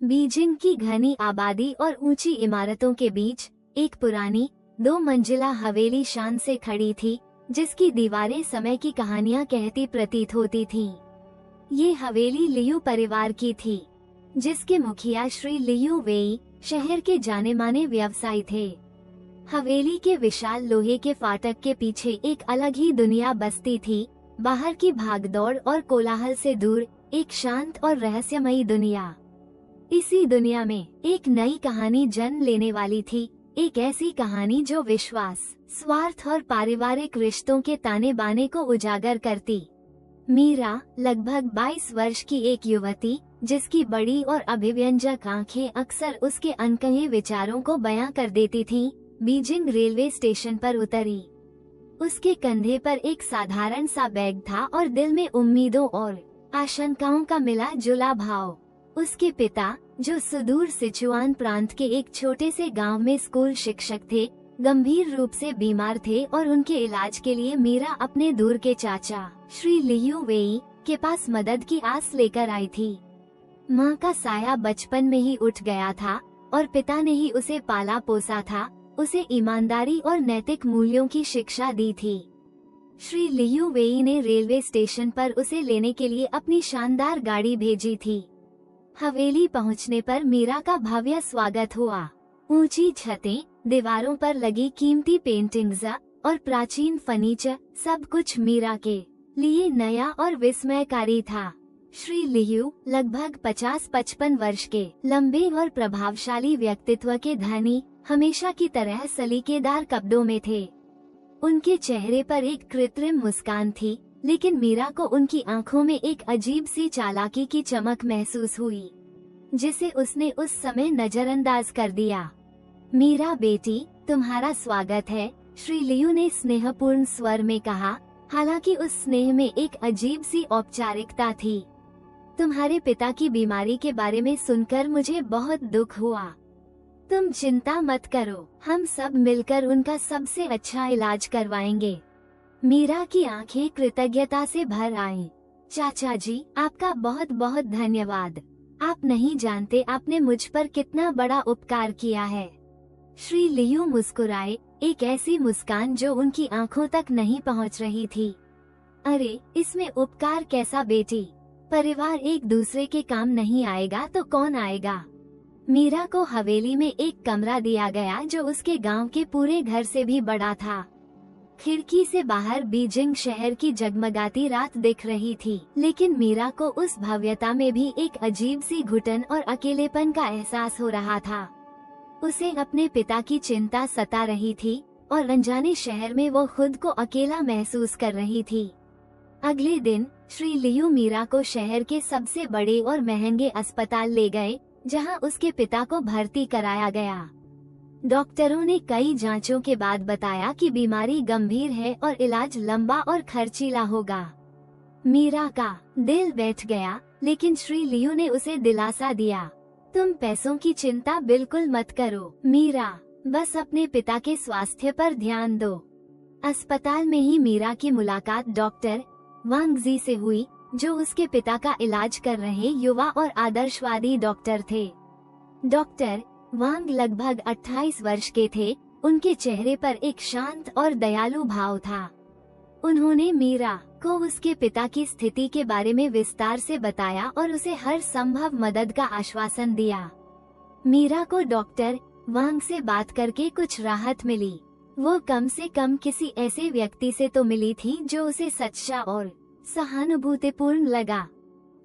Beijing की घनी आबादी और ऊंची इमारतों के बीच एक पुरानी 2 मंजिला हवेली शान से खड़ी थी, जिसकी दीवारें समय की कहानियां कहती प्रतीत होती थीं। ये हवेली लियू परिवार की थी, जिसके मुखिया श्री लियू वेई शहर के जाने माने व्यवसायी थे। हवेली के विशाल लोहे के फाटक के पीछे एक अलग ही दुनिया बसती थी, बाहर की भागदौड़ और कोलाहल से दूर एक शांत और रहस्यमयी दुनिया। इसी दुनिया में एक नई कहानी जन्म लेने वाली थी, एक ऐसी कहानी जो विश्वास, स्वार्थ और पारिवारिक रिश्तों के ताने बाने को उजागर करती। मीरा लगभग 22 वर्ष की एक युवती, जिसकी बड़ी और अभिव्यंजक आंखें अक्सर उसके अनकहे विचारों को बयां कर देती थीं, बीजिंग रेलवे स्टेशन पर उतरी। उसके कंधे पर एक साधारण सा बैग था और दिल में उम्मीदों और आशंकाओं का मिला जुला भाव। उसके पिता, जो सुदूर सिचुआन प्रांत के एक छोटे से गांव में स्कूल शिक्षक थे, गंभीर रूप से बीमार थे और उनके इलाज के लिए मीरा अपने दूर के चाचा श्री लियू वेई के पास मदद की आस लेकर आई थी। माँ का साया बचपन में ही उठ गया था और पिता ने ही उसे पाला पोसा था, उसे ईमानदारी और नैतिक मूल्यों की शिक्षा दी थी। श्री लियू वेई ने रेलवे स्टेशन पर उसे लेने के लिए अपनी शानदार गाड़ी भेजी थी। हवेली पहुंचने पर मीरा का भव्य स्वागत हुआ। ऊंची छतें, दीवारों पर लगी कीमती पेंटिंग्स और प्राचीन फर्नीचर, सब कुछ मीरा के लिए नया और विस्मयकारी था। श्री लियू लगभग 50-55 वर्ष के, लंबे और प्रभावशाली व्यक्तित्व के धनी, हमेशा की तरह सलीकेदार कपड़ों में थे। उनके चेहरे पर एक कृत्रिम मुस्कान थी, लेकिन मीरा को उनकी आंखों में एक अजीब सी चालाकी की चमक महसूस हुई, जिसे उसने उस समय नजरअंदाज कर दिया। मीरा बेटी, तुम्हारा स्वागत है, श्री लियू ने स्नेहपूर्ण स्वर में कहा, हालांकि उस स्नेह में एक अजीब सी औपचारिकता थी। तुम्हारे पिता की बीमारी के बारे में सुनकर मुझे बहुत दुख हुआ। तुम चिंता मत करो, हम सब मिलकर उनका सबसे अच्छा इलाज करवाएंगे। मीरा की आंखें कृतज्ञता से भर आईं। चाचा जी, आपका बहुत बहुत धन्यवाद। आप नहीं जानते आपने मुझ पर कितना बड़ा उपकार किया है। श्री लियू मुस्कुराए, एक ऐसी मुस्कान जो उनकी आंखों तक नहीं पहुंच रही थी। अरे, इसमें उपकार कैसा बेटी? परिवार एक दूसरे के काम नहीं आएगा तो कौन आएगा? मीरा को हवेली में एक कमरा दिया गया जो उसके गांव के पूरे घर से भी बड़ा था। खिड़की से बाहर बीजिंग शहर की जगमगाती रात दिख रही थी, लेकिन मीरा को उस भव्यता में भी एक अजीब सी घुटन और अकेलेपन का एहसास हो रहा था। उसे अपने पिता की चिंता सता रही थी और अनजाने शहर में वो खुद को अकेला महसूस कर रही थी। अगले दिन श्री लियू मीरा को शहर के सबसे बड़े और महंगे अस्पताल ले गए, जहां उसके पिता को भर्ती कराया गया। डॉक्टरों ने कई जांचों के बाद बताया कि बीमारी गंभीर है और इलाज लंबा और खर्चीला होगा। मीरा का दिल बैठ गया, लेकिन श्री लियू ने उसे दिलासा दिया, तुम पैसों की चिंता बिल्कुल मत करो मीरा, बस अपने पिता के स्वास्थ्य पर ध्यान दो। अस्पताल में ही मीरा की मुलाकात डॉक्टर वांग जी से हुई, जो उसके पिता का इलाज कर रहे युवा और आदर्शवादी डॉक्टर थे। डॉक्टर वांग लगभग 28 वर्ष के थे। उनके चेहरे पर एक शांत और दयालु भाव था। उन्होंने मीरा को उसके पिता की स्थिति के बारे में विस्तार से बताया और उसे हर संभव मदद का आश्वासन दिया। मीरा को डॉक्टर वांग से बात करके कुछ राहत मिली। वो कम से कम किसी ऐसे व्यक्ति से तो मिली थी जो उसे सच्चा और सहानुभूतिपूर्ण लगा।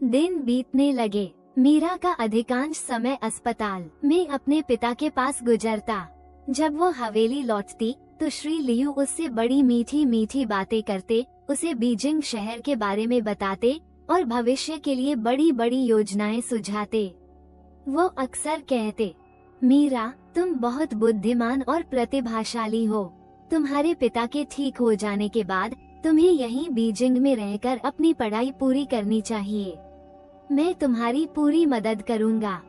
दिन बीतने लगे। मीरा का अधिकांश समय अस्पताल में अपने पिता के पास गुजरता। जब वो हवेली लौटती तो श्री लियू उससे बड़ी मीठी मीठी बातें करते, उसे बीजिंग शहर के बारे में बताते और भविष्य के लिए बड़ी बड़ी योजनाएं सुझाते। वो अक्सर कहते, मीरा, तुम बहुत बुद्धिमान और प्रतिभाशाली हो। तुम्हारे पिता के ठीक हो जाने के बाद तुम्हें यहीं बीजिंग में रहकर अपनी पढ़ाई पूरी करनी चाहिए। मैं तुम्हारी पूरी मदद करूंगा।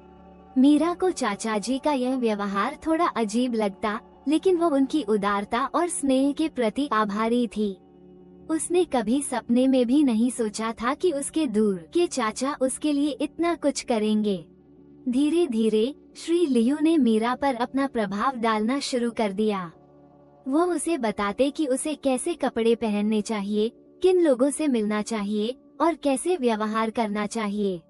मीरा को चाचा जी का यह व्यवहार थोड़ा अजीब लगता, लेकिन वो उनकी उदारता और स्नेह के प्रति आभारी थी। उसने कभी सपने में भी नहीं सोचा था कि उसके दूर के चाचा उसके लिए इतना कुछ करेंगे। धीरे धीरे श्री लियू ने मीरा पर अपना प्रभाव डालना शुरू कर दिया। वो उसे बताते कि उसे कैसे कपड़े पहनने चाहिए, किन लोगों से मिलना चाहिए और कैसे व्यवहार करना चाहिए।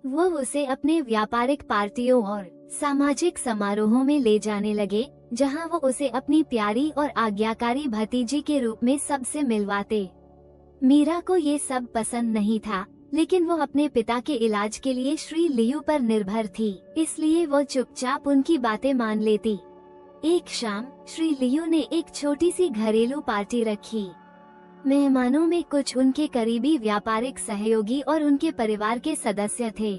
वो उसे अपने व्यापारिक पार्टियों और सामाजिक समारोहों में ले जाने लगे, जहां वो उसे अपनी प्यारी और आज्ञाकारी भतीजी के रूप में सबसे मिलवाते। मीरा को ये सब पसंद नहीं था, लेकिन वो अपने पिता के इलाज के लिए श्री लियू पर निर्भर थी, इसलिए वो चुपचाप उनकी बातें मान लेती। एक शाम श्री लियू ने एक छोटी सी घरेलू पार्टी रखी। मेहमानों में कुछ उनके करीबी व्यापारिक सहयोगी और उनके परिवार के सदस्य थे।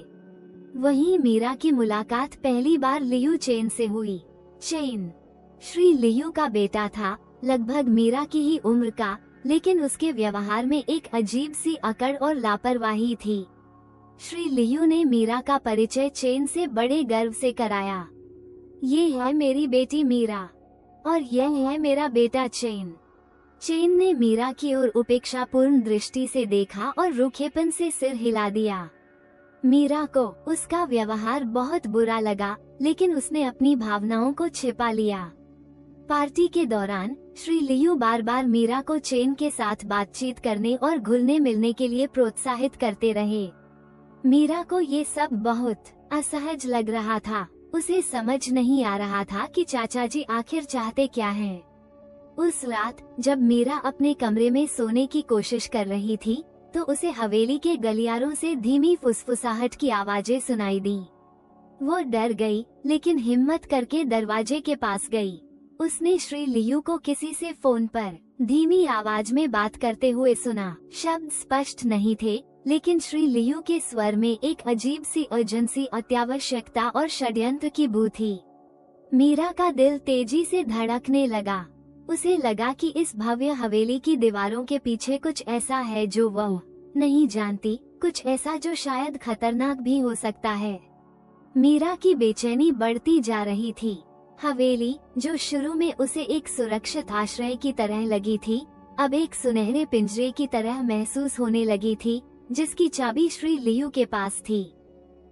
वहीं मीरा की मुलाकात पहली बार लियू चेन से हुई। चेन श्री लियू का बेटा था, लगभग मीरा की ही उम्र का, लेकिन उसके व्यवहार में एक अजीब सी अकड़ और लापरवाही थी। श्री लियू ने मीरा का परिचय चेन से बड़े गर्व से कराया। ये है मेरी बेटी मीरा और यह है मेरा बेटा चेन। चेन ने मीरा की ओर उपेक्षापूर्ण दृष्टि से देखा और रूखेपन से सिर हिला दिया। मीरा को उसका व्यवहार बहुत बुरा लगा, लेकिन उसने अपनी भावनाओं को छिपा लिया। पार्टी के दौरान श्री लियू बार बार मीरा को चेन के साथ बातचीत करने और घुलने मिलने के लिए प्रोत्साहित करते रहे। मीरा को ये सब बहुत असहज लग रहा था। उसे समझ नहीं आ रहा था कि चाचा जी आखिर चाहते क्या हैं। उस रात जब मीरा अपने कमरे में सोने की कोशिश कर रही थी, तो उसे हवेली के गलियारों से धीमी फुसफुसाहट की आवाजें सुनाई दी। वो डर गई, लेकिन हिम्मत करके दरवाजे के पास गई। उसने श्री लियू को किसी से फोन पर धीमी आवाज में बात करते हुए सुना। शब्द स्पष्ट नहीं थे, लेकिन श्री लियू के स्वर में एक अजीब सी अर्जेंसी, अत्यावश्यकता और षड्यंत्र की बू थी। मीरा का दिल तेजी से धड़कने लगा। उसे लगा कि इस भव्य हवेली की दीवारों के पीछे कुछ ऐसा है जो वह नहीं जानती, कुछ ऐसा जो शायद खतरनाक भी हो सकता है। मीरा की बेचैनी बढ़ती जा रही थी। हवेली, जो शुरू में उसे एक सुरक्षित आश्रय की तरह लगी थी, अब एक सुनहरे पिंजरे की तरह महसूस होने लगी थी, जिसकी चाबी श्री लियू के पास थी।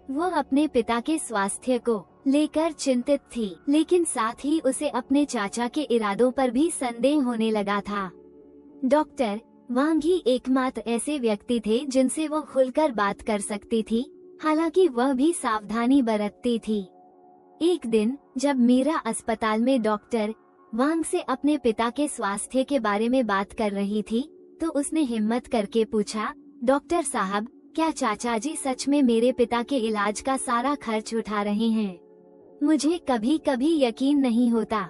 वो अपने पिता के स्वास्थ्य को लेकर चिंतित थी, लेकिन साथ ही उसे अपने चाचा के इरादों पर भी संदेह होने लगा था। डॉक्टर वांग ही एकमात्र ऐसे व्यक्ति थे जिनसे वो खुलकर बात कर सकती थी, हालांकि वह भी सावधानी बरतती थी। एक दिन जब मीरा अस्पताल में डॉक्टर वांग से अपने पिता के स्वास्थ्य के बारे में बात कर रही थी, तो उसने हिम्मत करके पूछा, डॉक्टर साहब, क्या चाचा जी सच में मेरे पिता के इलाज का सारा खर्च उठा रहे हैं? मुझे कभी कभी यकीन नहीं होता।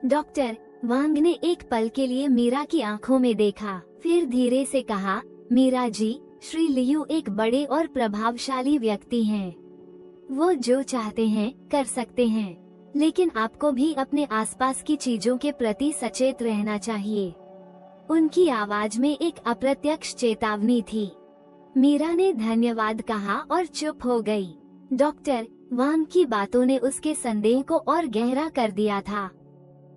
डॉक्टर वांग ने एक पल के लिए मीरा की आंखों में देखा, फिर धीरे से कहा, मीरा जी, श्री लियू एक बड़े और प्रभावशाली व्यक्ति हैं। वो जो चाहते हैं कर सकते हैं, लेकिन आपको भी अपने आसपास की चीजों के प्रति सचेत रहना चाहिए। उनकी आवाज में एक अप्रत्यक्ष चेतावनी थी। मीरा ने धन्यवाद कहा और चुप हो गई। डॉक्टर वांग की बातों ने उसके संदेह को और गहरा कर दिया था।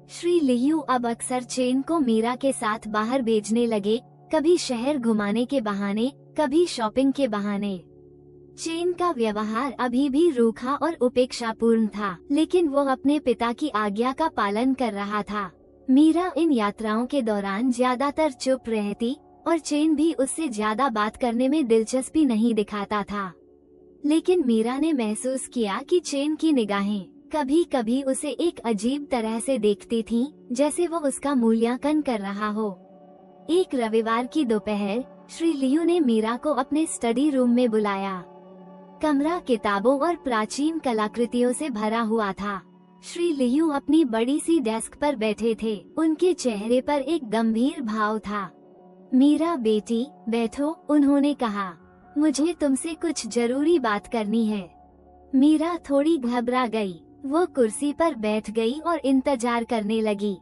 श्री लियू अब अक्सर चेन को मीरा के साथ बाहर भेजने लगे, कभी शहर घुमाने के बहाने, कभी शॉपिंग के बहाने। चेन का व्यवहार अभी भी रूखा और उपेक्षापूर्ण था, लेकिन वो अपने पिता की आज्ञा का पालन कर रहा था। मीरा इन यात्राओं के दौरान ज्यादातर चुप रहती और चेन भी उससे ज्यादा बात करने में दिलचस्पी नहीं दिखाता था। लेकिन मीरा ने महसूस किया कि चेन की निगाहें कभी कभी उसे एक अजीब तरह से देखती थीं, जैसे वो उसका मूल्यांकन कर रहा हो। एक रविवार की दोपहर श्री लियू ने मीरा को अपने स्टडी रूम में बुलाया। कमरा किताबों और प्राचीन कलाकृतियों से भरा हुआ था। श्री लियू अपनी बड़ी सी डेस्क पर बैठे थे। उनके चेहरे पर एक गंभीर भाव था। मीरा बेटी, बैठो, उन्होंने कहा। मुझे तुमसे कुछ जरूरी बात करनी है। मीरा थोड़ी घबरा गई। वो कुर्सी पर बैठ गई और इंतजार करने लगी।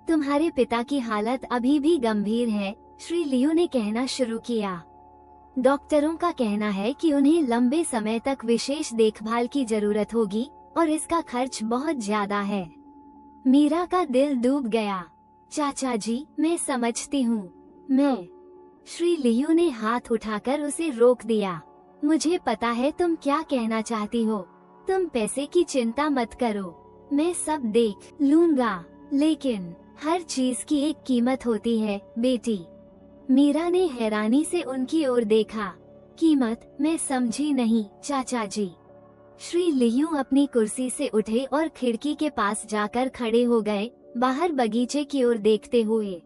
तुम्हारे पिता की हालत अभी भी गंभीर है, श्री लियू ने कहना शुरू किया। डॉक्टरों का कहना है कि उन्हें लंबे समय तक विशेष देखभाल की जरूरत होगी और इसका खर्च बहुत ज्यादा है। मीरा का दिल डूब गया। चाचा जी, मैं समझती हूँ। श्री लियू ने हाथ उठाकर उसे रोक दिया। मुझे पता है तुम क्या कहना चाहती हो। तुम पैसे की चिंता मत करो, मैं सब देख लूंगा, लेकिन हर चीज की एक कीमत होती है बेटी। मीरा ने हैरानी से उनकी ओर देखा। कीमत? मैं समझी नहीं चाचा जी। श्री लियू अपनी कुर्सी से उठे और खिड़की के पास जाकर खड़े हो गए, बाहर बगीचे की ओर देखते हुए।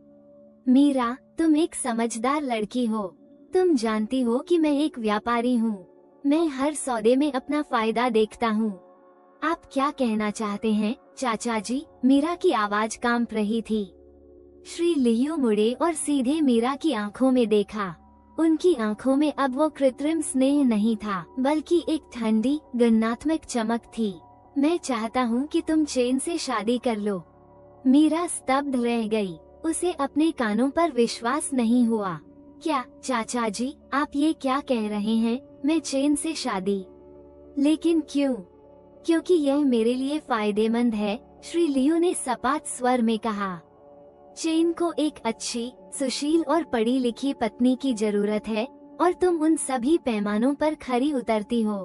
मीरा, तुम एक समझदार लड़की हो। तुम जानती हो कि मैं एक व्यापारी हूँ। मैं हर सौदे में अपना फायदा देखता हूँ। आप क्या कहना चाहते हैं चाचा जी? मीरा की आवाज कांप रही थी। श्री लियू मुड़े और सीधे मीरा की आंखों में देखा। उनकी आंखों में अब वो कृत्रिम स्नेह नहीं था, बल्कि एक ठंडी गणनात्मक चमक थी। मैं चाहता हूँ कि तुम चैन से शादी कर लो। मीरा स्तब्ध रह गई। उसे अपने कानों पर विश्वास नहीं हुआ। क्या चाचा जी, आप ये क्या कह रहे हैं? मैं चैन से शादी? लेकिन क्यों? क्योंकि यह मेरे लिए फायदेमंद है, श्री लियू ने सपाट स्वर में कहा। चैन को एक अच्छी, सुशील और पढ़ी लिखी पत्नी की जरूरत है, और तुम उन सभी पैमानों पर खरी उतरती हो।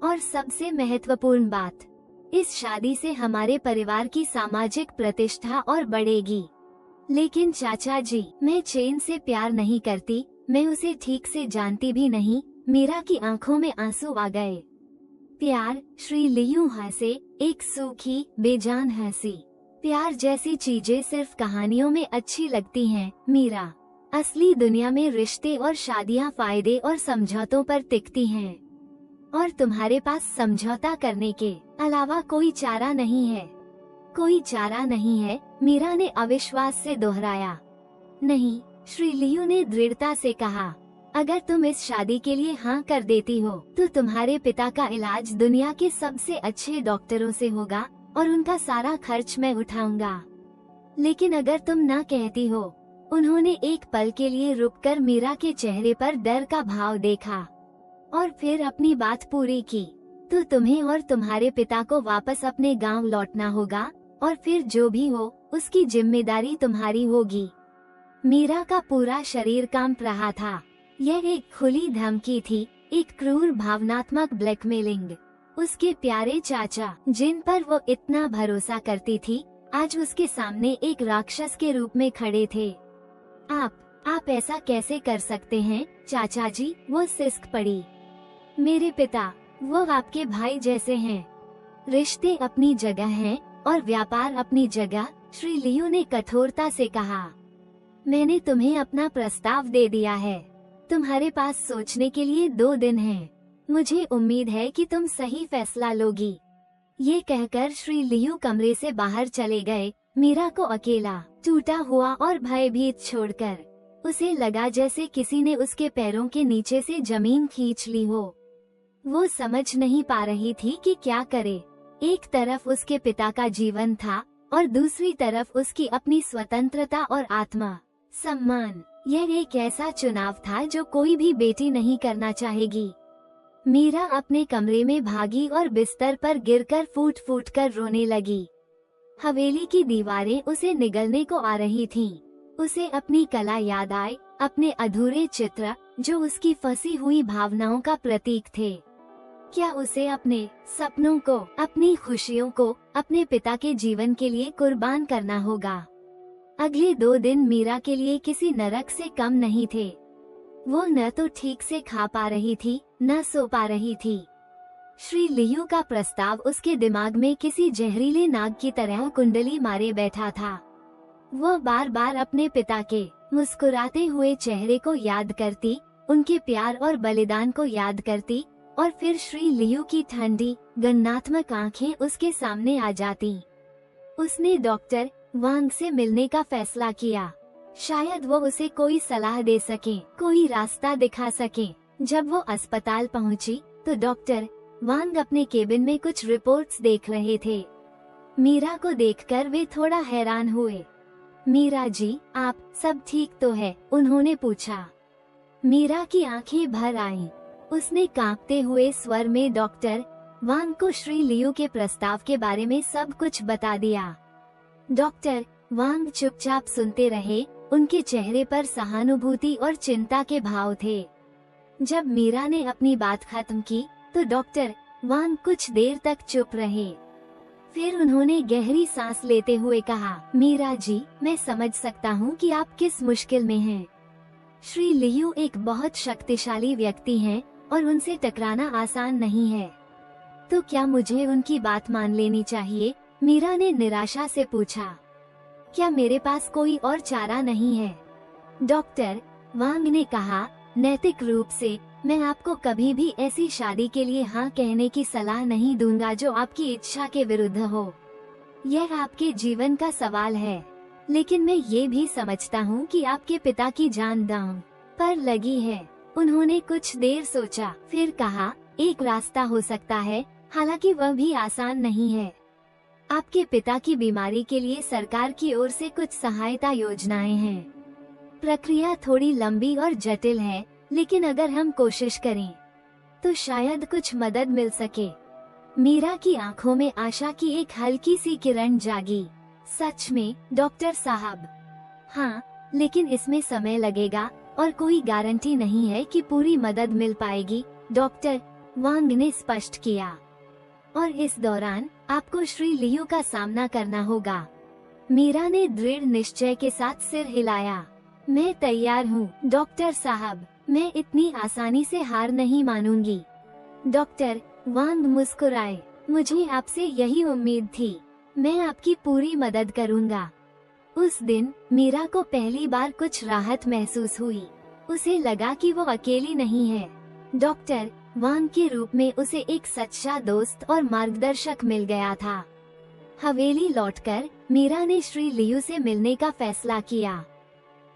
और सबसे महत्वपूर्ण बात, इस शादी से हमारे परिवार की सामाजिक प्रतिष्ठा और बढ़ेगी। लेकिन चाचा जी, मैं चैन से प्यार नहीं करती, मैं उसे ठीक से जानती भी नहीं। मीरा की आंखों में आंसू आ गए। प्यार? श्री लियू हंसे, एक सूखी, बेजान हंसी। प्यार जैसी चीजें सिर्फ कहानियों में अच्छी लगती हैं, मीरा। असली दुनिया में रिश्ते और शादियां फायदे और समझौतों पर टिकती हैं। और तुम्हारे पास समझौता करने के अलावा कोई चारा नहीं है। कोई चारा नहीं है, मीरा ने अविश्वास से दोहराया। नहीं, श्री लियू ने दृढ़ता से कहा। अगर तुम इस शादी के लिए हाँ कर देती हो, तो तुम्हारे पिता का इलाज दुनिया के सबसे अच्छे डॉक्टरों से होगा और उनका सारा खर्च मैं उठाऊंगा। लेकिन अगर तुम ना कहती हो। उन्होंने एक पल के लिए रुककर मीरा के चेहरे पर डर का भाव देखा और फिर अपनी बात पूरी की। तो तुम्हें और तुम्हारे पिता को वापस अपने गांव लौटना होगा, और फिर जो भी हो, उसकी जिम्मेदारी तुम्हारी होगी। मीरा का पूरा शरीर कांप रहा था। यह एक खुली धमकी थी, एक क्रूर भावनात्मक ब्लैकमेलिंग। उसके प्यारे चाचा, जिन पर वो इतना भरोसा करती थी, आज उसके सामने एक राक्षस के रूप में खड़े थे। आप ऐसा कैसे कर सकते हैं चाचा जी? वो सिसक पड़ी। मेरे पिता, वो आपके भाई जैसे हैं। रिश्ते अपनी जगह हैं और व्यापार अपनी जगह, श्री लियू ने कठोरता से कहा। मैंने तुम्हें अपना प्रस्ताव दे दिया है। तुम्हारे पास सोचने के लिए 2 दिन हैं। मुझे उम्मीद है कि तुम सही फैसला लोगी। ये कहकर श्री लियू कमरे से बाहर चले गए, मीरा को अकेला, टूटा हुआ और भयभीत छोड़कर। उसे लगा जैसे किसी ने उसके पैरों के नीचे से जमीन खींच ली हो। वो समझ नहीं पा रही थी कि क्या करे। एक तरफ उसके पिता का जीवन था और दूसरी तरफ उसकी अपनी स्वतंत्रता और आत्मा सम्मान। यह एक ऐसा चुनाव था जो कोई भी बेटी नहीं करना चाहेगी। मीरा अपने कमरे में भागी और बिस्तर पर गिरकर फूट फूट कर रोने लगी। हवेली की दीवारें उसे निगलने को आ रही थीं। उसे अपनी कला याद आए, अपने अधूरे चित्र जो उसकी फंसी हुई भावनाओं का प्रतीक थे। क्या उसे अपने सपनों को, अपनी खुशियों को, अपने पिता के जीवन के लिए कुर्बान करना होगा? अगले 2 दिन मीरा के लिए किसी नरक से कम नहीं थे। वो न तो ठीक से खा पा रही थी, न सो पा रही थी। श्री लियू का प्रस्ताव उसके दिमाग में किसी जहरीले नाग की तरह कुंडली मारे बैठा था। वो बार बार अपने पिता के मुस्कुराते हुए चेहरे को याद करती, उनके प्यार और बलिदान को याद करती, और फिर श्री लियू की ठंडी गणनात्मक आंखें उसके सामने आ जाती। उसने डॉक्टर वांग से मिलने का फैसला किया। शायद वो उसे कोई सलाह दे सके, कोई रास्ता दिखा सके। जब वो अस्पताल पहुंची, तो डॉक्टर वांग अपने केबिन में कुछ रिपोर्ट्स देख रहे थे। मीरा को देखकर वे थोड़ा हैरान हुए। मीरा जी, आप सब ठीक तो है? उन्होंने पूछा। मीरा की आंखें भर आईं। उसने कांपते हुए स्वर में डॉक्टर वांग को श्री लियू के प्रस्ताव के बारे में सब कुछ बता दिया। डॉक्टर वांग चुपचाप सुनते रहे। उनके चेहरे पर सहानुभूति और चिंता के भाव थे। जब मीरा ने अपनी बात खत्म की, तो डॉक्टर वांग कुछ देर तक चुप रहे। फिर उन्होंने गहरी सांस लेते हुए कहा, मीरा जी, मैं समझ सकता हूँ कि आप किस मुश्किल में हैं। श्री लियू एक बहुत शक्तिशाली व्यक्ति हैं और उनसे टकराना आसान नहीं है। तो क्या मुझे उनकी बात मान लेनी चाहिए? मीरा ने निराशा से पूछा। क्या मेरे पास कोई और चारा नहीं है? डॉक्टर वांग ने कहा, नैतिक रूप से मैं आपको कभी भी ऐसी शादी के लिए हाँ कहने की सलाह नहीं दूंगा जो आपकी इच्छा के विरुद्ध हो। यह आपके जीवन का सवाल है, लेकिन मैं ये भी समझता हूँ कि आपके पिता की जान दांव पर लगी है। उन्होंने कुछ देर सोचा, फिर कहा, एक रास्ता हो सकता है, हालांकि वह भी आसान नहीं है। आपके पिता की बीमारी के लिए सरकार की ओर से कुछ सहायता योजनाएं हैं। प्रक्रिया थोड़ी लंबी और जटिल है, लेकिन अगर हम कोशिश करें तो शायद कुछ मदद मिल सके। मीरा की आंखों में आशा की एक हल्की सी किरण जागी। सच में डॉक्टर साहब? हाँ, लेकिन इसमें समय लगेगा और कोई गारंटी नहीं है कि पूरी मदद मिल पाएगी, डॉक्टर वांग ने स्पष्ट किया। और इस दौरान आपको श्री लियू का सामना करना होगा। मीरा ने दृढ़ निश्चय के साथ सिर हिलाया। मैं तैयार हूँ डॉक्टर साहब, मैं इतनी आसानी से हार नहीं मानूंगी। डॉक्टर वांग मुस्कुराए, मुझे आपसे यही उम्मीद थी। मैं आपकी पूरी मदद करूंगा। उस दिन मीरा को पहली बार कुछ राहत महसूस हुई। उसे लगा कि वो अकेली नहीं है। डॉक्टर वांग के रूप में उसे एक सच्चा दोस्त और मार्गदर्शक मिल गया था। हवेली लौटकर मीरा ने श्री लियू से मिलने का फैसला किया।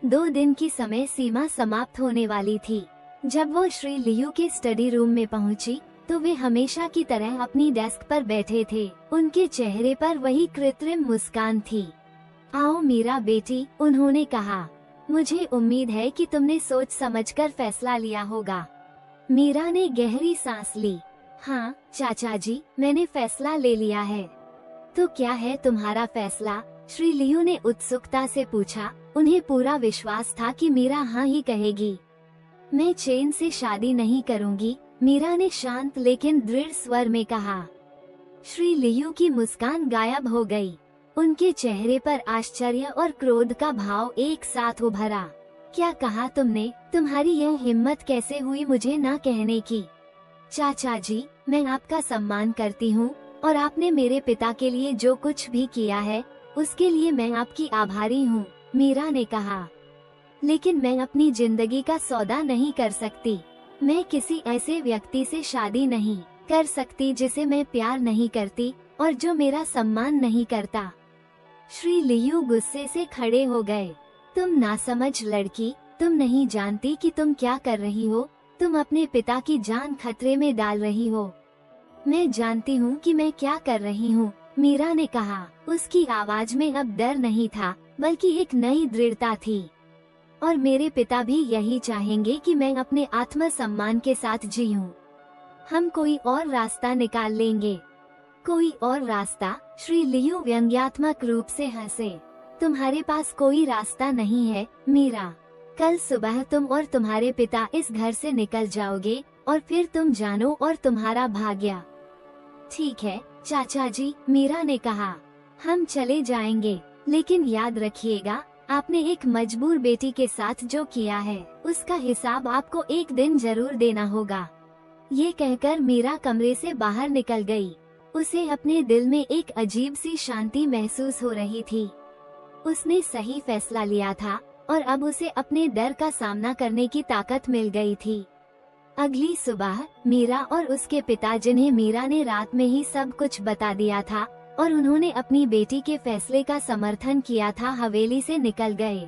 2 दिन की समय सीमा समाप्त होने वाली थी। जब वो श्री लियू के स्टडी रूम में पहुंची, तो वे हमेशा की तरह अपनी डेस्क पर बैठे थे। उनके चेहरे पर वही कृत्रिम मुस्कान थी। आओ मीरा बेटी, उन्होंने कहा, मुझे उम्मीद है कि तुमने सोच समझकर फैसला लिया होगा। मीरा ने गहरी सांस ली। हाँ चाचा जी, मैंने फैसला ले लिया है। तो क्या है तुम्हारा फैसला? श्री लियू ने उत्सुकता से पूछा। उन्हें पूरा विश्वास था कि मीरा हाँ ही कहेगी। मैं चैन से शादी नहीं करूंगी, मीरा ने शांत लेकिन दृढ़ स्वर में कहा। श्री लियू की मुस्कान गायब हो गई। उनके चेहरे पर आश्चर्य और क्रोध का भाव एक साथ उभरा। क्या कहा तुमने? तुम्हारी यह हिम्मत कैसे हुई मुझे ना कहने की? चाचा जी, मैं आपका सम्मान करती हूँ और आपने मेरे पिता के लिए जो कुछ भी किया है उसके लिए मैं आपकी आभारी हूँ, मीरा ने कहा। लेकिन मैं अपनी जिंदगी का सौदा नहीं कर सकती। मैं किसी ऐसे व्यक्ति से शादी नहीं कर सकती जिसे मैं प्यार नहीं करती और जो मेरा सम्मान नहीं करता। श्री लियू गुस्से से खड़े हो गए। तुम नासमझ लड़की, तुम नहीं जानती कि तुम क्या कर रही हो। तुम अपने पिता की जान खतरे में डाल रही हो। मैं जानती हूँ कि मैं क्या कर रही हूँ, मीरा ने कहा। उसकी आवाज में अब डर नहीं था, बल्कि एक नई दृढ़ता थी। और मेरे पिता भी यही चाहेंगे कि मैं अपने आत्मसम्मान के साथ जीऊं। हम कोई और रास्ता निकाल लेंगे। कोई और रास्ता? श्री लियू व्यंग्यात्मक रूप से हंसे। तुम्हारे पास कोई रास्ता नहीं है मीरा। कल सुबह तुम और तुम्हारे पिता इस घर से निकल जाओगे और फिर तुम जानो और तुम्हारा भाग्य। ठीक है चाचा जी, मीरा ने कहा, हम चले जाएंगे, लेकिन याद रखिएगा, आपने एक मजबूर बेटी के साथ जो किया है उसका हिसाब आपको एक दिन जरूर देना होगा। ये कहकर मीरा कमरे से बाहर निकल गई। उसे अपने दिल में एक अजीब सी शांति महसूस हो रही थी। उसने सही फैसला लिया था और अब उसे अपने डर का सामना करने की ताकत मिल गई थी। अगली सुबह मीरा और उसके पिता, जिन्हें मीरा ने रात में ही सब कुछ बता दिया था और उन्होंने अपनी बेटी के फैसले का समर्थन किया था, हवेली से निकल गए।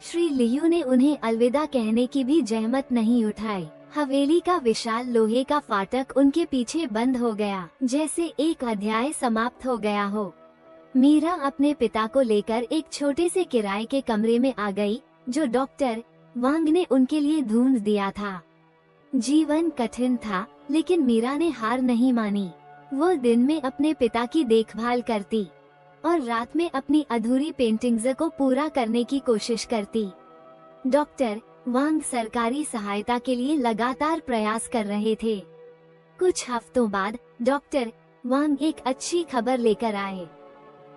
श्री लियू ने उन्हें अलविदा कहने की भी जहमत नहीं उठाई। हवेली का विशाल लोहे का फाटक उनके पीछे बंद हो गया, जैसे एक अध्याय समाप्त हो गया हो। मीरा अपने पिता को लेकर एक छोटे से किराए के कमरे में आ गई, जो डॉक्टर वांग ने उनके लिए ढूंढ दिया था। जीवन कठिन था, लेकिन मीरा ने हार नहीं मानी। वो दिन में अपने पिता की देखभाल करती और रात में अपनी अधूरी पेंटिंग्स को पूरा करने की कोशिश करती। डॉक्टर वांग सरकारी सहायता के लिए लगातार प्रयास कर रहे थे। कुछ हफ्तों बाद डॉक्टर वांग एक अच्छी खबर लेकर आए।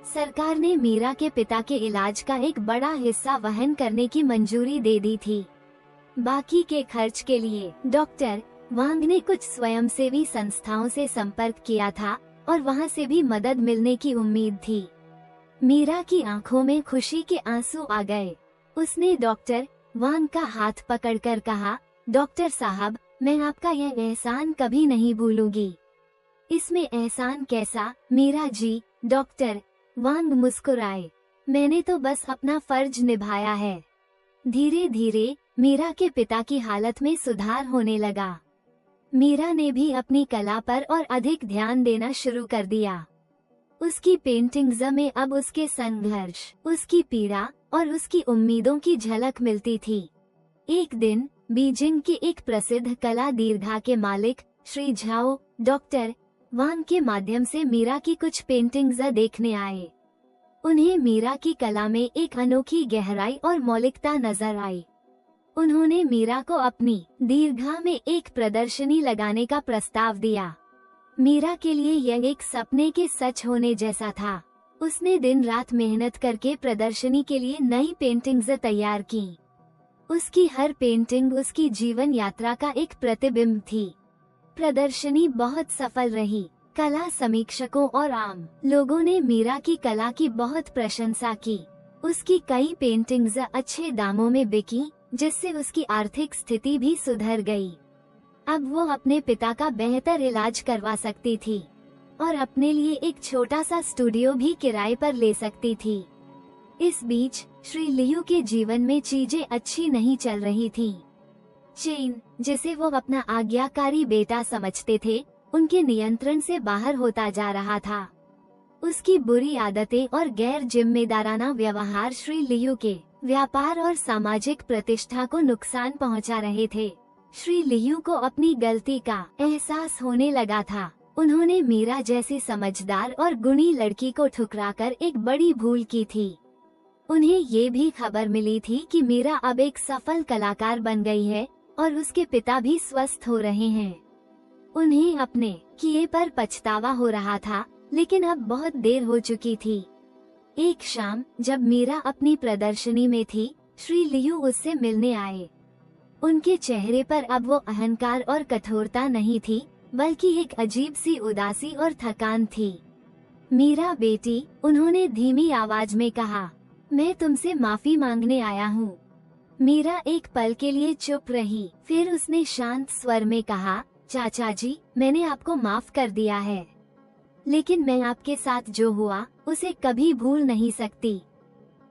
सरकार ने मीरा के पिता के इलाज का एक बड़ा हिस्सा वहन करने की मंजूरी दे दी थी। बाकी के खर्च के लिए डॉक्टर वांग ने कुछ स्वयंसेवी संस्थाओं से संपर्क किया था और वहां से भी मदद मिलने की उम्मीद थी। मीरा की आंखों में खुशी के आंसू आ गए। उसने डॉक्टर वांग का हाथ पकड़कर कहा, डॉक्टर साहब, मैं आपका यह एहसान कभी नहीं भूलूंगी। इसमें एहसान कैसा मीरा जी? डॉक्टर वांग मुस्कुराए। मैंने तो बस अपना फर्ज निभाया है। धीरे धीरे मीरा के पिता की हालत में सुधार होने लगा। मीरा ने भी अपनी कला पर और अधिक ध्यान देना शुरू कर दिया। उसकी पेंटिंग्स में अब उसके संघर्ष, उसकी पीड़ा और उसकी उम्मीदों की झलक मिलती थी। एक दिन बीजिंग के एक प्रसिद्ध कला दीर्घा के मालिक श्री झाओ डॉक्टर वांग के माध्यम से मीरा की कुछ पेंटिंग्स देखने आए। उन्हें मीरा की कला में एक अनोखी गहराई और मौलिकता नजर आई। उन्होंने मीरा को अपनी दीर्घा में एक प्रदर्शनी लगाने का प्रस्ताव दिया। मीरा के लिए यह एक सपने के सच होने जैसा था। उसने दिन रात मेहनत करके प्रदर्शनी के लिए नई पेंटिंग्स तैयार की। उसकी हर पेंटिंग उसकी जीवन यात्रा का एक प्रतिबिंब थी। प्रदर्शनी बहुत सफल रही। कला समीक्षकों और आम लोगों ने मीरा की कला की बहुत प्रशंसा की। उसकी कई पेंटिंग्स अच्छे दामों में बिकी, जिससे उसकी आर्थिक स्थिति भी सुधर गई। अब वो अपने पिता का बेहतर इलाज करवा सकती थी और अपने लिए एक छोटा सा स्टूडियो भी किराए पर ले सकती थी। इस बीच श्री लियू के जीवन में चीजें अच्छी नहीं चल रही थीं। चेन, जिसे वो अपना आज्ञाकारी बेटा समझते थे, उनके नियंत्रण से बाहर होता जा रहा था। उसकी बुरी आदतें और गैर जिम्मेदाराना व्यवहार श्री लियू के व्यापार और सामाजिक प्रतिष्ठा को नुकसान पहुंचा रहे थे। श्री लियू को अपनी गलती का एहसास होने लगा था। उन्होंने मीरा जैसी समझदार और गुणी लड़की को ठुकराकर एक बड़ी भूल की थी। उन्हें ये भी खबर मिली थी कि मीरा अब एक सफल कलाकार बन गई है और उसके पिता भी स्वस्थ हो रहे हैं। उन्हें अपने किए पर पछतावा हो रहा था, लेकिन अब बहुत देर हो चुकी थी। एक शाम जब मीरा अपनी प्रदर्शनी में थी, श्री लियू उससे मिलने आए। उनके चेहरे पर अब वो अहंकार और कठोरता नहीं थी, बल्कि एक अजीब सी उदासी और थकान थी। मीरा बेटी, उन्होंने धीमी आवाज में कहा, मैं तुमसे माफी मांगने आया हूँ। मीरा एक पल के लिए चुप रही, फिर उसने शांत स्वर में कहा, चाचा जी, मैंने आपको माफ कर दिया है, लेकिन मैं आपके साथ जो हुआ उसे कभी भूल नहीं सकती।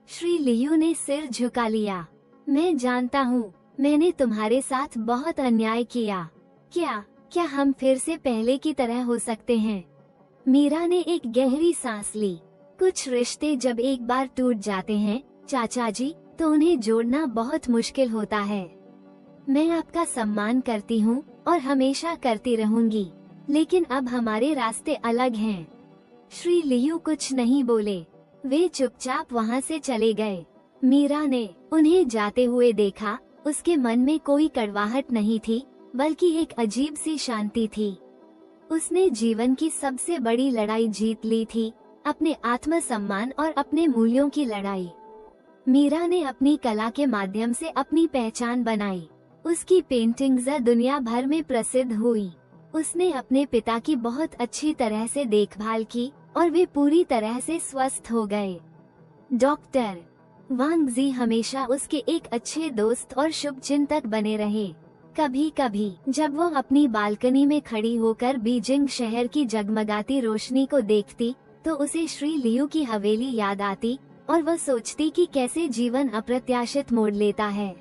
श्री लियू ने सिर झुका लिया। मैं जानता हूँ, मैंने तुम्हारे साथ बहुत अन्याय किया। क्या हम फिर से पहले की तरह हो सकते हैं? मीरा ने एक गहरी सांस ली। कुछ रिश्ते जब एक बार टूट जाते हैं चाचा जी, तो उन्हें जोड़ना बहुत मुश्किल होता है। मैं आपका सम्मान करती हूँ और हमेशा करती रहूंगी, लेकिन अब हमारे रास्ते अलग हैं। श्री लियू कुछ नहीं बोले, वे चुपचाप वहाँ से चले गए। मीरा ने उन्हें जाते हुए देखा। उसके मन में कोई कड़वाहट नहीं थी, बल्कि एक अजीब सी शांति थी। उसने जीवन की सबसे बड़ी लड़ाई जीत ली थी, अपने आत्मसम्मान और अपने मूल्यों की लड़ाई। मीरा ने अपनी कला के माध्यम से अपनी पहचान बनाई। उसकी पेंटिंग्स दुनिया भर में प्रसिद्ध हुई। उसने अपने पिता की बहुत अच्छी तरह से देखभाल की और वे पूरी तरह से स्वस्थ हो गए। डॉक्टर वांग जी हमेशा उसके एक अच्छे दोस्त और शुभचिंतक बने रहे। कभी कभी जब वो अपनी बालकनी में खड़ी होकर बीजिंग शहर की जगमगाती रोशनी को देखती, तो उसे श्री लियू की हवेली याद आती और वह सोचती कि कैसे जीवन अप्रत्याशित मोड़ लेता है।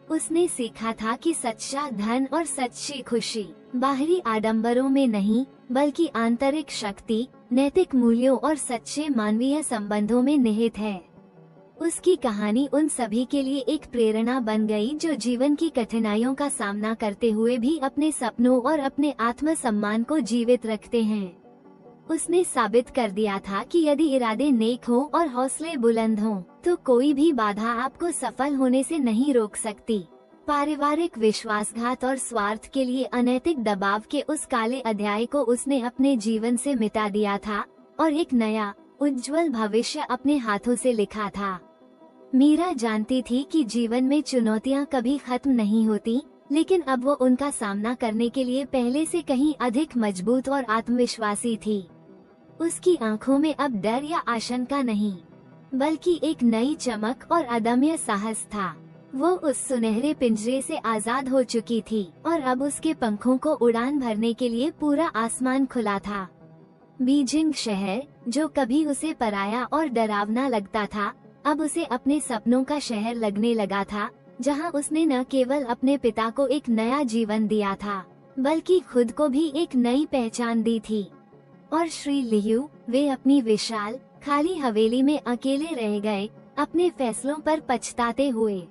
उसने सीखा था कि सच्चा धन और सच्ची खुशी बाहरी आडंबरों में नहीं, बल्कि आंतरिक शक्ति, नैतिक मूल्यों और सच्चे मानवीय संबंधों में निहित है। उसकी कहानी उन सभी के लिए एक प्रेरणा बन गई जो जीवन की कठिनाइयों का सामना करते हुए भी अपने सपनों और अपने आत्मसम्मान को जीवित रखते हैं। उसने साबित कर दिया था कि यदि इरादे नेक हों और हौसले बुलंद हों, तो कोई भी बाधा आपको सफल होने से नहीं रोक सकती। पारिवारिक विश्वासघात और स्वार्थ के लिए अनैतिक दबाव के उस काले अध्याय को उसने अपने जीवन से मिटा दिया था और एक नया उज्जवल भविष्य अपने हाथों से लिखा था। मीरा जानती थी कि जीवन में चुनौतियां कभी खत्म नहीं होती, लेकिन अब वो उनका सामना करने के लिए पहले से कहीं अधिक मजबूत और आत्मविश्वासी थी। उसकी आंखों में अब डर या आशंका नहीं, बल्कि एक नई चमक और अदम्य साहस था। वो उस सुनहरे पिंजरे से आजाद हो चुकी थी और अब उसके पंखों को उड़ान भरने के लिए पूरा आसमान खुला था। बीजिंग शहर, जो कभी उसे पराया और डरावना लगता था, अब उसे अपने सपनों का शहर लगने लगा था, जहां उसने न केवल अपने पिता को एक नया जीवन दिया था, बल्कि खुद को भी एक नई पहचान दी थी। और श्री लियू, वे अपनी विशाल खाली हवेली में अकेले रह गए, अपने फैसलों पर पछताते हुए।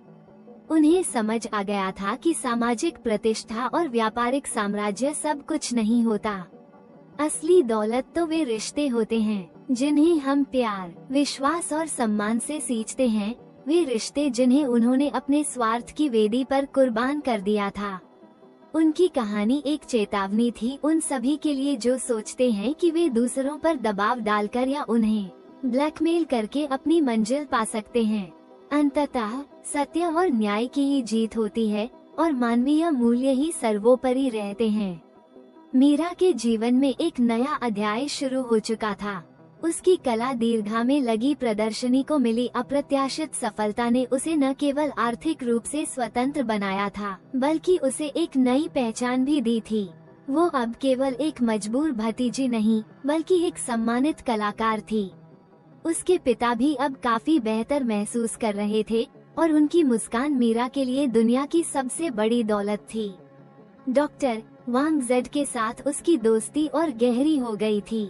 उन्हें समझ आ गया था कि सामाजिक प्रतिष्ठा और व्यापारिक साम्राज्य सब कुछ नहीं होता। असली दौलत तो वे रिश्ते होते हैं जिन्हें हम प्यार, विश्वास और सम्मान से सींचते हैं, वे रिश्ते जिन्हें उन्होंने अपने स्वार्थ की वेदी पर कुर्बान कर दिया था। उनकी कहानी एक चेतावनी थी उन सभी के लिए जो सोचते हैं कि वे दूसरों पर दबाव डालकर या उन्हें ब्लैकमेल करके अपनी मंजिल पा सकते हैं। अंततः सत्य और न्याय की ही जीत होती है और मानवीय मूल्य ही सर्वोपरि रहते हैं। मीरा के जीवन में एक नया अध्याय शुरू हो चुका था। उसकी कला दीर्घा में लगी प्रदर्शनी को मिली अप्रत्याशित सफलता ने उसे न केवल आर्थिक रूप से स्वतंत्र बनाया था, बल्कि उसे एक नई पहचान भी दी थी। वो अब केवल एक मजबूर भतीजी नहीं, बल्कि एक सम्मानित कलाकार थी। उसके पिता भी अब काफी बेहतर महसूस कर रहे थे और उनकी मुस्कान मीरा के लिए दुनिया की सबसे बड़ी दौलत थी। डॉक्टर वांग जेड के साथ उसकी दोस्ती और गहरी हो गई थी।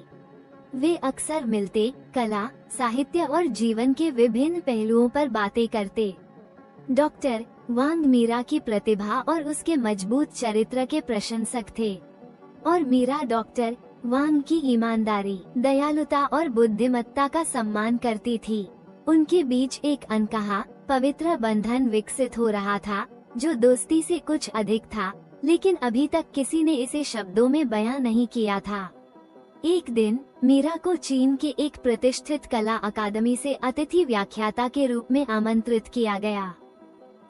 वे अक्सर मिलते, कला, साहित्य और जीवन के विभिन्न पहलुओं पर बातें करते। डॉक्टर वांग मीरा की प्रतिभा और उसके मजबूत चरित्र के प्रशंसक थे और मीरा डॉक्टर वांग की ईमानदारी, दयालुता और बुद्धिमत्ता का सम्मान करती थी। उनके बीच एक अनकहा पवित्र बंधन विकसित हो रहा था, जो दोस्ती से कुछ अधिक था, लेकिन अभी तक किसी ने इसे शब्दों में बयां नहीं किया था। एक दिन मीरा को चीन के एक प्रतिष्ठित कला अकादमी से अतिथि व्याख्याता के रूप में आमंत्रित किया गया।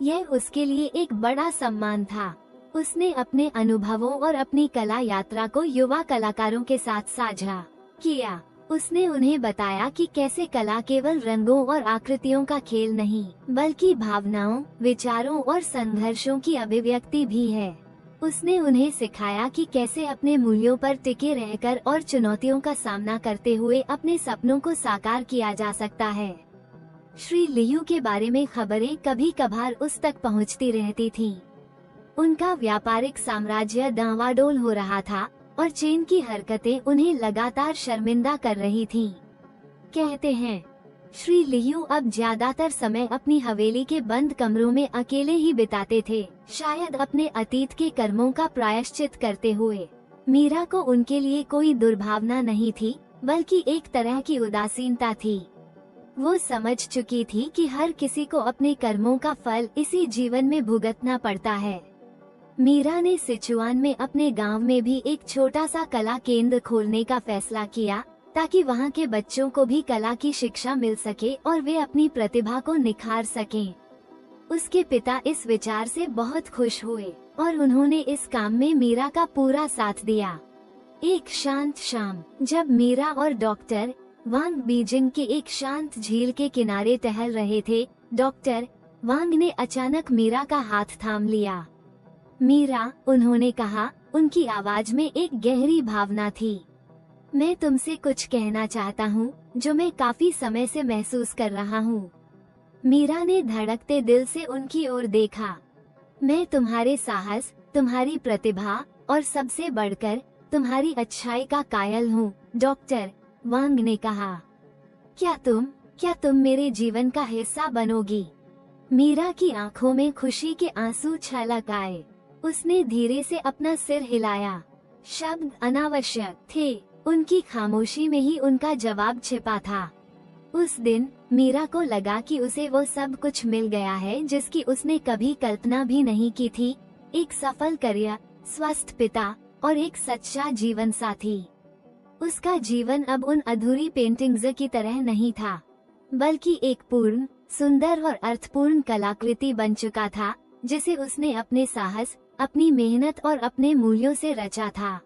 यह उसके लिए एक बड़ा सम्मान था। उसने अपने अनुभवों और अपनी कला यात्रा को युवा कलाकारों के साथ साझा किया। उसने उन्हें बताया कि कैसे कला केवल रंगों और आकृतियों का खेल नहीं, बल्कि भावनाओं, विचारों और संघर्षों की अभिव्यक्ति भी है। उसने उन्हें सिखाया कि कैसे अपने मूल्यों पर टिके रहकर और चुनौतियों का सामना करते हुए अपने सपनों को साकार किया जा सकता है। श्री लियू के बारे में खबरें कभी कभार उस तक पहुंचती रहती थीं। उनका व्यापारिक साम्राज्य डांवाडोल हो रहा था और चीन की हरकतें उन्हें लगातार शर्मिंदा कर रही थीं। कहते हैं, श्री लियू अब ज्यादातर समय अपनी हवेली के बंद कमरों में अकेले ही बिताते थे, शायद अपने अतीत के कर्मों का प्रायश्चित करते हुए। मीरा को उनके लिए कोई दुर्भावना नहीं थी, बल्कि एक तरह की उदासीनता थी। वो समझ चुकी थी कि हर किसी को अपने कर्मों का फल इसी जीवन में भुगतना पड़ता है। मीरा ने सिचुआन में अपने गांव में भी एक छोटा सा कला केंद्र खोलने का फैसला किया, ताकि वहां के बच्चों को भी कला की शिक्षा मिल सके और वे अपनी प्रतिभा को निखार सकें। उसके पिता इस विचार से बहुत खुश हुए और उन्होंने इस काम में मीरा का पूरा साथ दिया। एक शांत शाम, जब मीरा और डॉक्टर वांग बीजिंग के एक शांत झील के किनारे टहल रहे थे, डॉक्टर वांग ने अचानक मीरा का हाथ थाम लिया। मीरा, उन्होंने कहा, उनकी आवाज में एक गहरी भावना थी। मैं तुमसे कुछ कहना चाहता हूँ, जो मैं काफी समय से महसूस कर रहा हूँ। मीरा ने धड़कते दिल से उनकी ओर देखा। मैं तुम्हारे साहस, तुम्हारी प्रतिभा और सबसे बढ़कर तुम्हारी अच्छाई का कायल हूँ, डॉक्टर वांग ने कहा। क्या तुम मेरे जीवन का हिस्सा बनोगी? मीरा की आंखों में खुशी के आंसू छलक आए। उसने धीरे से अपना सिर हिलाया। शब्द अनावश्यक थे, उनकी खामोशी में ही उनका जवाब छिपा था। उस दिन मीरा को लगा कि उसे वो सब कुछ मिल गया है जिसकी उसने कभी कल्पना भी नहीं की थी, एक सफल करियर, स्वस्थ पिता और एक सच्चा जीवन साथी। उसका जीवन अब उन अधूरी पेंटिंग्स की तरह नहीं था, बल्कि एक पूर्ण, सुंदर और अर्थपूर्ण कलाकृति बन चुका था, जिसे उसने अपने साहस, अपनी मेहनत और अपने मूल्यों से रचा था।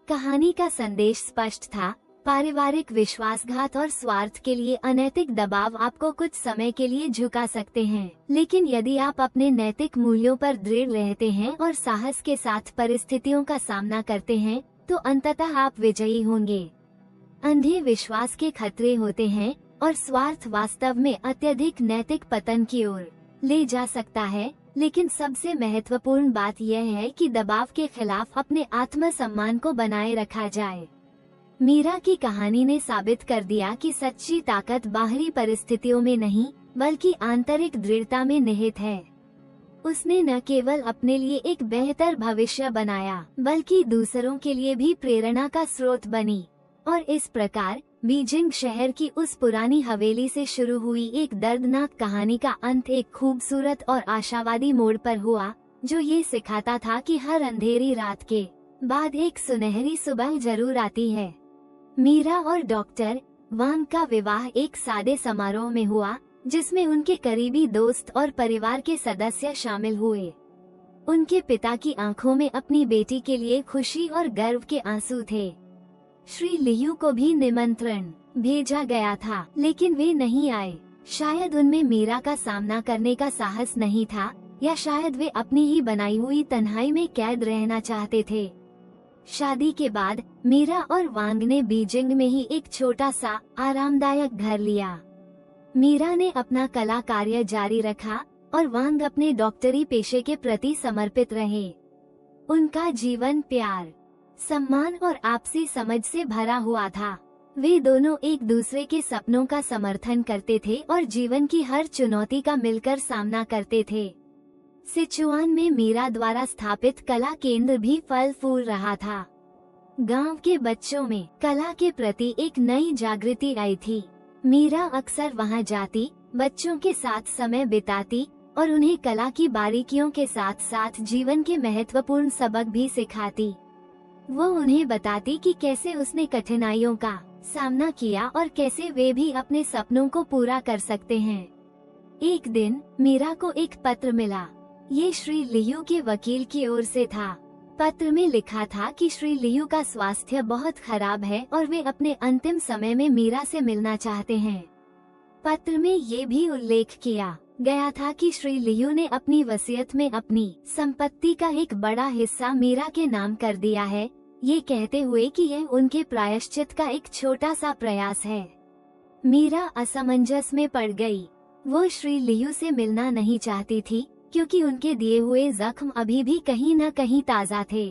कहानी का संदेश स्पष्ट था, पारिवारिक विश्वासघात और स्वार्थ के लिए अनैतिक दबाव आपको कुछ समय के लिए झुका सकते हैं, लेकिन यदि आप अपने नैतिक मूल्यों पर दृढ़ रहते हैं और साहस के साथ परिस्थितियों का सामना करते हैं, तो अंततः आप विजयी होंगे। अंधे विश्वास के खतरे होते हैं और स्वार्थ वास्तव में अत्यधिक नैतिक पतन की ओर ले जा सकता है, लेकिन सबसे महत्वपूर्ण बात यह है कि दबाव के खिलाफ अपने आत्मसम्मान को बनाए रखा जाए। मीरा की कहानी ने साबित कर दिया कि सच्ची ताकत बाहरी परिस्थितियों में नहीं, बल्कि आंतरिक दृढ़ता में निहित है। उसने न केवल अपने लिए एक बेहतर भविष्य बनाया, बल्कि दूसरों के लिए भी प्रेरणा का स्रोत बनी। और इस प्रकार बीजिंग शहर की उस पुरानी हवेली से शुरू हुई एक दर्दनाक कहानी का अंत एक खूबसूरत और आशावादी मोड़ पर हुआ, जो ये सिखाता था कि हर अंधेरी रात के बाद एक सुनहरी सुबह जरूर आती है। मीरा और डॉक्टर वांग का विवाह एक सादे समारोह में हुआ, जिसमें उनके करीबी दोस्त और परिवार के सदस्य शामिल हुए। उनके पिता की आंखों में अपनी बेटी के लिए खुशी और गर्व के आंसू थे। श्री लियू को भी निमंत्रण भेजा गया था, लेकिन वे नहीं आए। शायद उनमें मीरा का सामना करने का साहस नहीं था, या शायद वे अपनी ही बनाई हुई तन्हाई में कैद रहना चाहते थे। शादी के बाद मीरा और वांग ने बीजिंग में ही एक छोटा सा आरामदायक घर लिया। मीरा ने अपना कला कार्य जारी रखा और वांग अपने डॉक्टरी पेशे के प्रति समर्पित रहे। उनका जीवन प्यार, सम्मान और आपसी समझ से भरा हुआ था। वे दोनों एक दूसरे के सपनों का समर्थन करते थे और जीवन की हर चुनौती का मिलकर सामना करते थे। सिचुआन में मीरा द्वारा स्थापित कला केंद्र भी फल फूल रहा था। गांव के बच्चों में कला के प्रति एक नई जागृति आई थी। मीरा अक्सर वहां जाती, बच्चों के साथ समय बिताती और उन्हें कला की बारीकियों के साथ साथ जीवन के महत्वपूर्ण सबक भी सिखाती। वो उन्हें बताती कि कैसे उसने कठिनाइयों का सामना किया और कैसे वे भी अपने सपनों को पूरा कर सकते हैं। एक दिन मीरा को एक पत्र मिला। ये श्री लियू के वकील की ओर से था। पत्र में लिखा था कि श्री लियू का स्वास्थ्य बहुत खराब है और वे अपने अंतिम समय में मीरा से मिलना चाहते हैं। पत्र में ये भी उल्लेख किया गया था कि श्री लियू ने अपनी वसीयत में अपनी संपत्ति का एक बड़ा हिस्सा मीरा के नाम कर दिया है, ये कहते हुए कि यह उनके प्रायश्चित का एक छोटा सा प्रयास है। मीरा असमंजस में पड़ गई। वो श्री लियू से मिलना नहीं चाहती थी, क्योंकि उनके दिए हुए जख्म अभी भी कहीं न कहीं ताज़ा थे।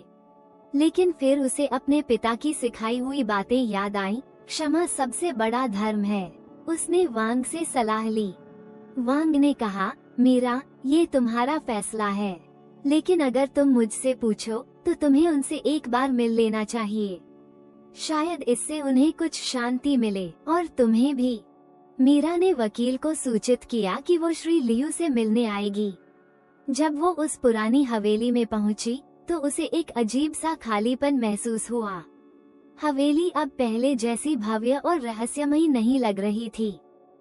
लेकिन फिर उसे अपने पिता की सिखाई हुई बातें याद आईं, क्षमा सबसे बड़ा धर्म है। उसने वांग से सलाह ली। वांग ने कहा, मीरा, ये तुम्हारा फैसला है, लेकिन अगर तुम मुझसे पूछो तो तुम्हें उनसे एक बार मिल लेना चाहिए। शायद इससे उन्हें कुछ शांति मिले और तुम्हें भी। मीरा ने वकील को सूचित किया कि वो श्री लियू से मिलने आएगी। जब वो उस पुरानी हवेली में पहुंची, तो उसे एक अजीब सा खालीपन महसूस हुआ। हवेली अब पहले जैसी भव्य और रहस्यमयी नहीं लग रही थी,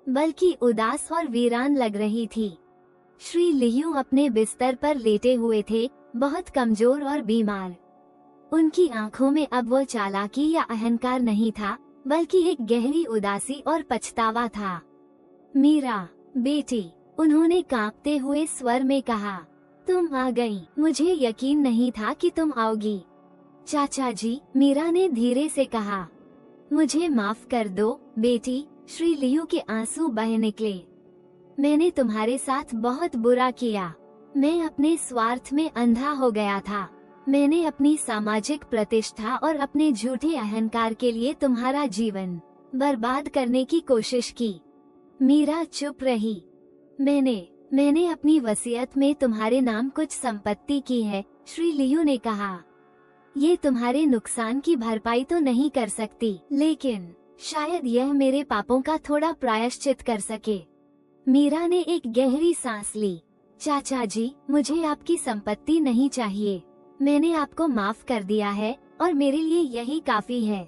बल्कि उदास और वीरान लग रही थी। श्री लियू अपने बिस्तर पर लेटे हुए थे, बहुत कमजोर और बीमार। उनकी आंखों में अब वो चालाकी या अहंकार नहीं था, बल्कि एक गहरी उदासी और पछतावा था। मीरा, बेटी, उन्होंने कांपते हुए स्वर में कहा, तुम आ गई। मुझे यकीन नहीं था कि तुम आओगी। चाचा जी, मीरा ने धीरे से कहा। मुझे माफ कर दो बेटी, श्री लियू के आंसू बह निकले। मैंने तुम्हारे साथ बहुत बुरा किया। मैं अपने स्वार्थ में अंधा हो गया था। मैंने अपनी सामाजिक प्रतिष्ठा और अपने झूठे अहंकार के लिए तुम्हारा जीवन बर्बाद करने की कोशिश की। मीरा चुप रही। मैंने अपनी वसीयत में तुम्हारे नाम कुछ संपत्ति की है, श्री लियू ने कहा। ये तुम्हारे नुकसान की भरपाई तो नहीं कर सकती, लेकिन शायद यह मेरे पापों का थोड़ा प्रायश्चित कर सके। मीरा ने एक गहरी सांस ली। चाचा जी, मुझे आपकी संपत्ति नहीं चाहिए। मैंने आपको माफ कर दिया है और मेरे लिए यही काफी है।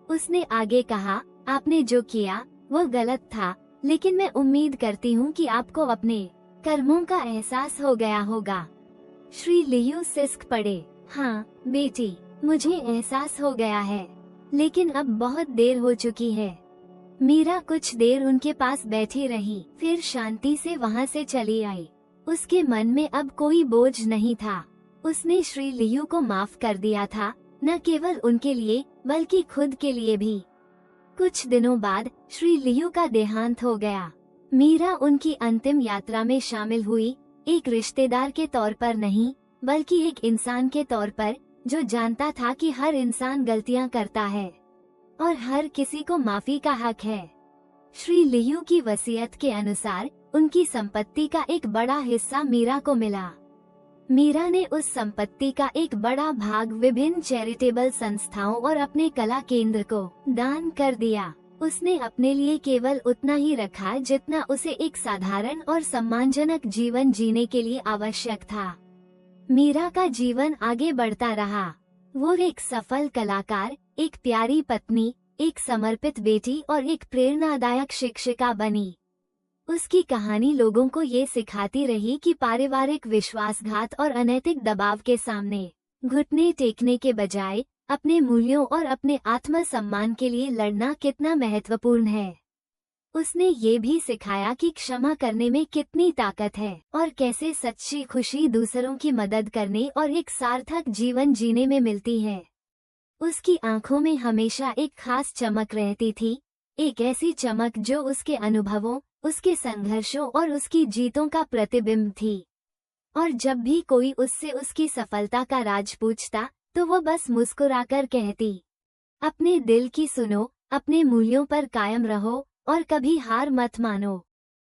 उसने आगे कहा, आपने जो किया वो गलत था, लेकिन मैं उम्मीद करती हूँ कि आपको अपने कर्मों का एहसास हो गया होगा। श्री लियू सिसक पड़े। हाँ बेटी, मुझे एहसास हो गया है, लेकिन अब बहुत देर हो चुकी है। मीरा कुछ देर उनके पास बैठी रही, फिर शांति से वहाँ से चली आई। उसके मन में अब कोई बोझ नहीं था। उसने श्री लियू को माफ कर दिया था, न केवल उनके लिए बल्कि खुद के लिए भी। कुछ दिनों बाद श्री लियू का देहांत हो गया। मीरा उनकी अंतिम यात्रा में शामिल हुई, एक रिश्तेदार के तौर पर नहीं, बल्कि एक इंसान के तौर पर, जो जानता था कि हर इंसान गलतियां करता है और हर किसी को माफी का हक है। श्री लियू की वसीयत के अनुसार उनकी संपत्ति का एक बड़ा हिस्सा मीरा को मिला। मीरा ने उस संपत्ति का एक बड़ा भाग विभिन्न चैरिटेबल संस्थाओं और अपने कला केंद्र को दान कर दिया। उसने अपने लिए केवल उतना ही रखा जितना उसे एक साधारण और सम्मानजनक जीवन जीने के लिए आवश्यक था। मीरा का जीवन आगे बढ़ता रहा। वो एक सफल कलाकार, एक प्यारी पत्नी, एक समर्पित बेटी और एक प्रेरणादायक शिक्षिका बनी। उसकी कहानी लोगों को ये सिखाती रही कि पारिवारिक विश्वासघात और अनैतिक दबाव के सामने घुटने टेकने के बजाय अपने मूल्यों और अपने आत्मसम्मान के लिए लड़ना कितना महत्वपूर्ण है। उसने ये भी सिखाया कि क्षमा करने में कितनी ताकत है और कैसे सच्ची खुशी दूसरों की मदद करने और एक सार्थक जीवन जीने में मिलती है। उसकी आंखों में हमेशा एक खास चमक रहती थी, एक ऐसी चमक जो उसके अनुभवों, उसके संघर्षों और उसकी जीतों का प्रतिबिंब थी। और जब भी कोई उससे उसकी सफलता का राज पूछता, तो वो बस मुस्कुराकर कहती, अपने दिल की सुनो, अपने मूल्यों पर कायम रहो और कभी हार मत मानो।